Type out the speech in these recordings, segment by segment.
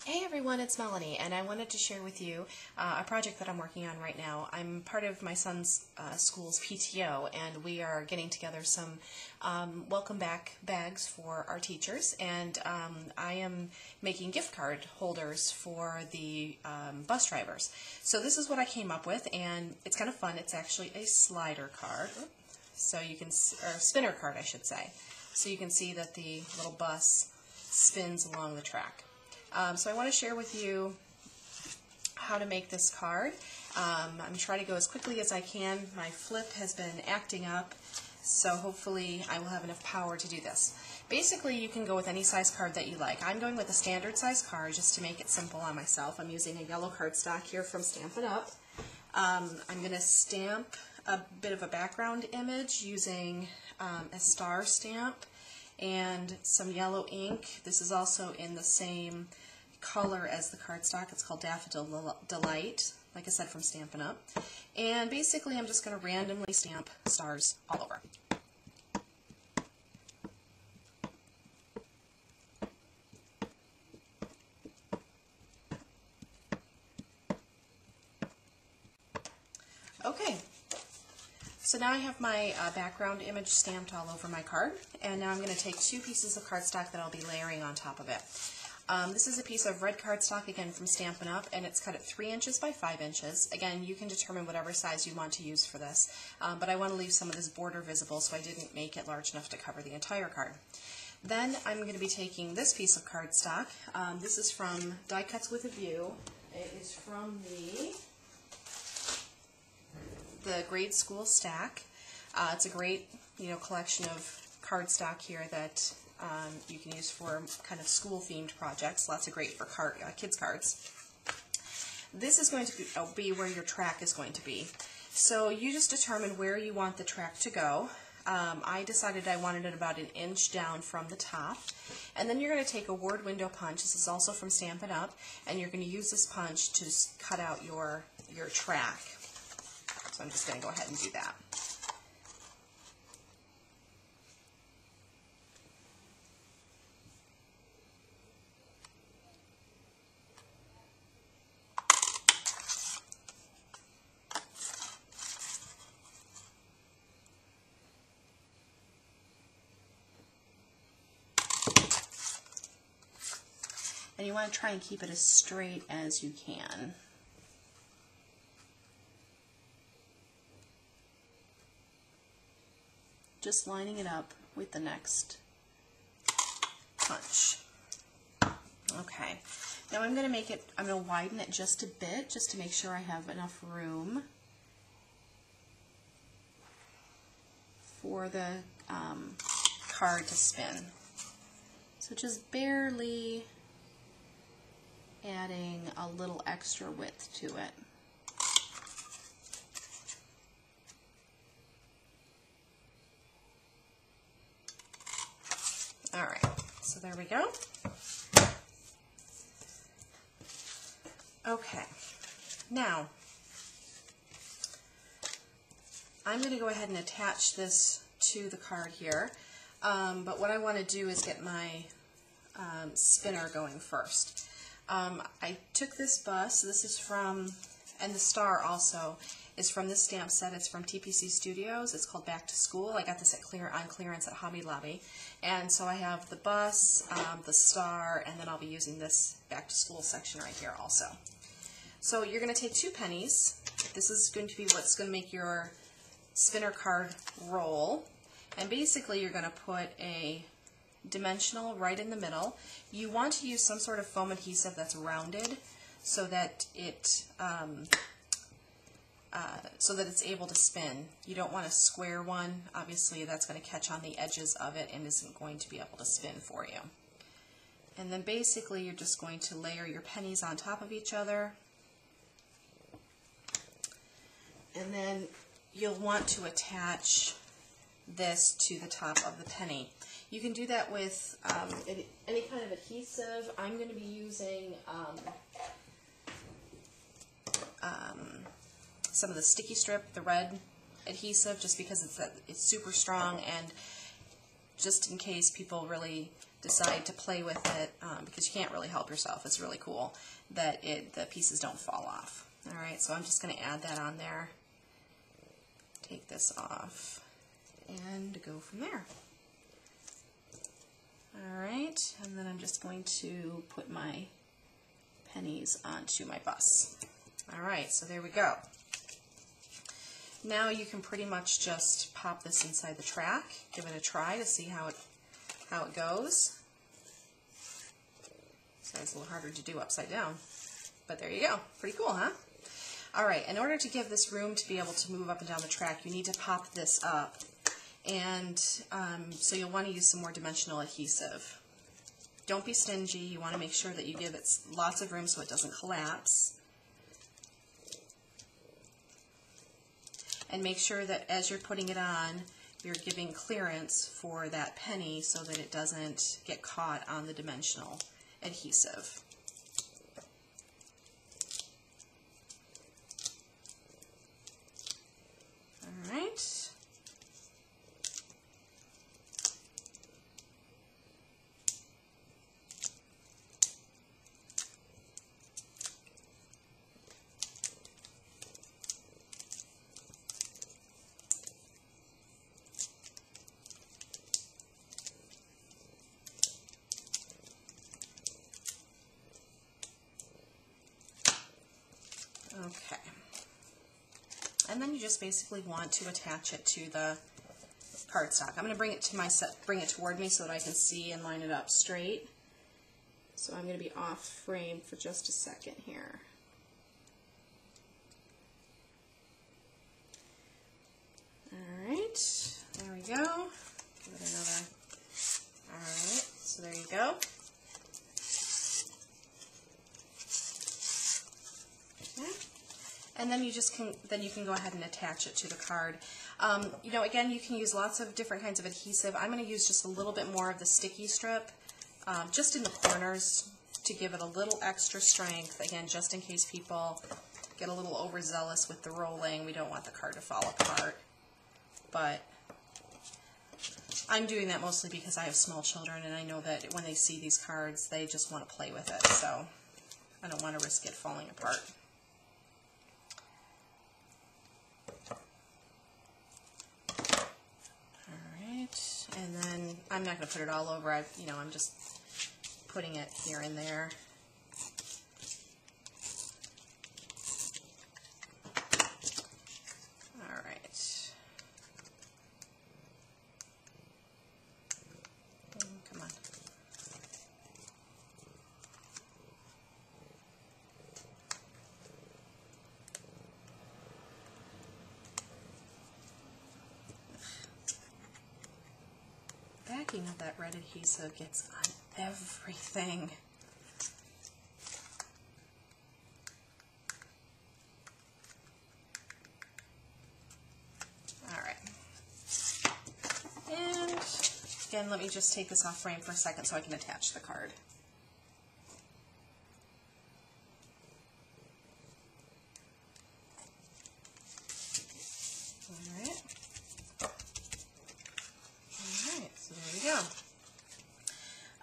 Hey everyone, it's Melanie, and I wanted to share with you a project that I'm working on right now. I'm part of my son's school's PTO, and we are getting together some welcome back bags for our teachers, and I am making gift card holders for the bus drivers. So this is what I came up with, and it's kind of fun. It's actually a slider card, so you can, or a spinner card I should say. So you can see that the little bus spins along the track. So I want to share with you how to make this card. I'm trying to go as quickly as I can. My flip has been acting up, so hopefully I will have enough power to do this. Basically, you can go with any size card that you like. I'm going with a standard size card just to make it simple on myself. I'm using a yellow cardstock here from Stampin Up. I'm going to stamp a bit of a background image using a star stamp and some yellow ink. This is also in the same color as the cardstock. It's called Daffodil Delight, like I said, from Stampin' Up. And basically I'm just going to randomly stamp stars all over. Okay, so now I have my background image stamped all over my card, and now I'm going to take two pieces of cardstock that I'll be layering on top of it. This is a piece of red cardstock, again from Stampin' Up, and it's cut at 3 inches by 5 inches. Again, you can determine whatever size you want to use for this, but I want to leave some of this border visible, so I didn't make it large enough to cover the entire card. Then I'm going to be taking this piece of cardstock. This is from Die Cuts with a View. It is from the grade school stack. It's a great, collection of cardstock here that you can use for kind of school-themed projects. Lots of great for kids' cards. This is going to be where your track is going to be. So you just determine where you want the track to go. I decided I wanted it about 1 inch down from the top. And then you're going to take a word window punch. This is also from Stampin' Up. And you're going to use this punch to cut out your track. So I'm just going to go ahead and do that. And you want to try and keep it as straight as you can. Just lining it up with the next punch. Okay, now I'm going to widen it just a bit, just to make sure I have enough room for the card to spin. So just barely adding a little extra width to it. Alright, so there we go. Okay, now I'm going to go ahead and attach this to the card here, but what I want to do is get my spinner going first. I took this bus, this is from, and the star also is from this stamp set. It's from TPC Studios. It's called Back to School. I got this at on clearance at Hobby Lobby. And so I have the bus, the star, and then I'll be using this Back to School section right here also. So you're going to take 2 pennies. This is going to be what's going to make your spinner card roll. And basically you're going to put a dimensional right in the middle. You want to use some sort of foam adhesive that's rounded so that it's able to spin. You don't want a square one. Obviously that's going to catch on the edges of it and isn't going to be able to spin for you. And then basically you're just going to layer your pennies on top of each other, and then you'll want to attach this to the top of the penny. You can do that with any kind of adhesive. I'm going to be using some of the sticky strip, the red adhesive, just because it's super strong, and just in case people really decide to play with it, because you can't really help yourself. It's really cool that the pieces don't fall off. All right, so I'm just going to add that on there. Take this off and go from there. All right, and then I'm just going to put my pennies onto my bus. All right, so there we go. Now you can pretty much just pop this inside the track, give it a try to see how it goes. So it's a little harder to do upside down, but there you go. Pretty cool, huh? All right, in order to give this room to be able to move up and down the track, you need to pop this up. And so you'll want to use some more dimensional adhesive. Don't be stingy. You want to make sure that you give it lots of room so it doesn't collapse. And make sure that as you're putting it on, you're giving clearance for that penny so that it doesn't get caught on the dimensional adhesive. All right. Okay. And then you just basically want to attach it to the cardstock. I'm going to bring it toward me so that I can see and line it up straight. So I'm going to be off frame for just a second here. All right, there we go. Give it another. All right, so there you go. Okay. And then you can go ahead and attach it to the card. You know, again, you can use lots of different kinds of adhesive. I'm going to use just a little bit more of the sticky strip, just in the corners to give it a little extra strength. Again, just in case people get a little overzealous with the rolling. We don't want the card to fall apart. But I'm doing that mostly because I have small children, and I know that when they see these cards, they just want to play with it. So I don't want to risk it falling apart. And then I'm not going to put it all over. I'm just putting it here and there. All right. Come on. Backing of that red adhesive gets on everything. All right. And again, let me just take this off frame for a second so I can attach the card.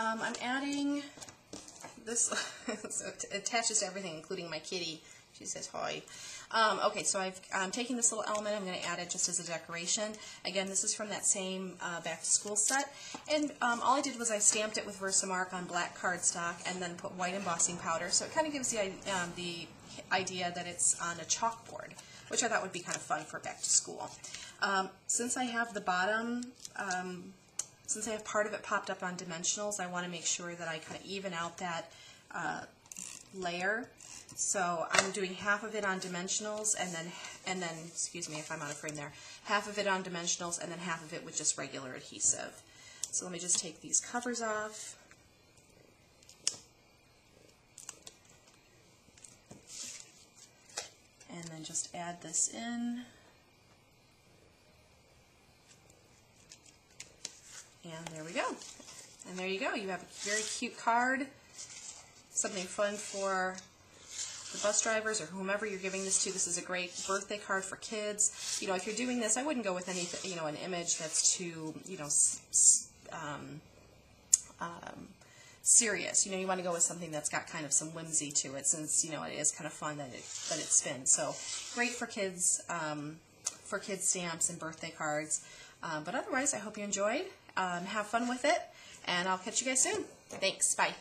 I'm adding this, so it attaches to everything, including my kitty. She says hi. Okay, so I'm taking this little element, I'm going to add it just as a decoration. Again, this is from that same back to school set. And all I did was I stamped it with Versamark on black cardstock and then put white embossing powder. So it kind of gives the idea that it's on a chalkboard, which I thought would be kind of fun for back to school. Since I have the bottom, since I have part of it popped up on dimensionals, I want to make sure that I kind of even out that layer. So I'm doing half of it on dimensionals, and then excuse me if I'm out of frame there, half of it on dimensionals, and then half of it with just regular adhesive. So let me just take these covers off. And then just add this in. And there we go. And there you go. You have a very cute card, something fun for the bus drivers or whomever you're giving this to. This is a great birthday card for kids. You know, if you're doing this, I wouldn't go with anything, you know, an image that's too, you know, serious. You want to go with something that's got kind of some whimsy to it, since it is kind of fun that it spins. So great for kids stamps and birthday cards. But otherwise, I hope you enjoyed. Have fun with it, and I'll catch you guys soon. Thanks. Bye.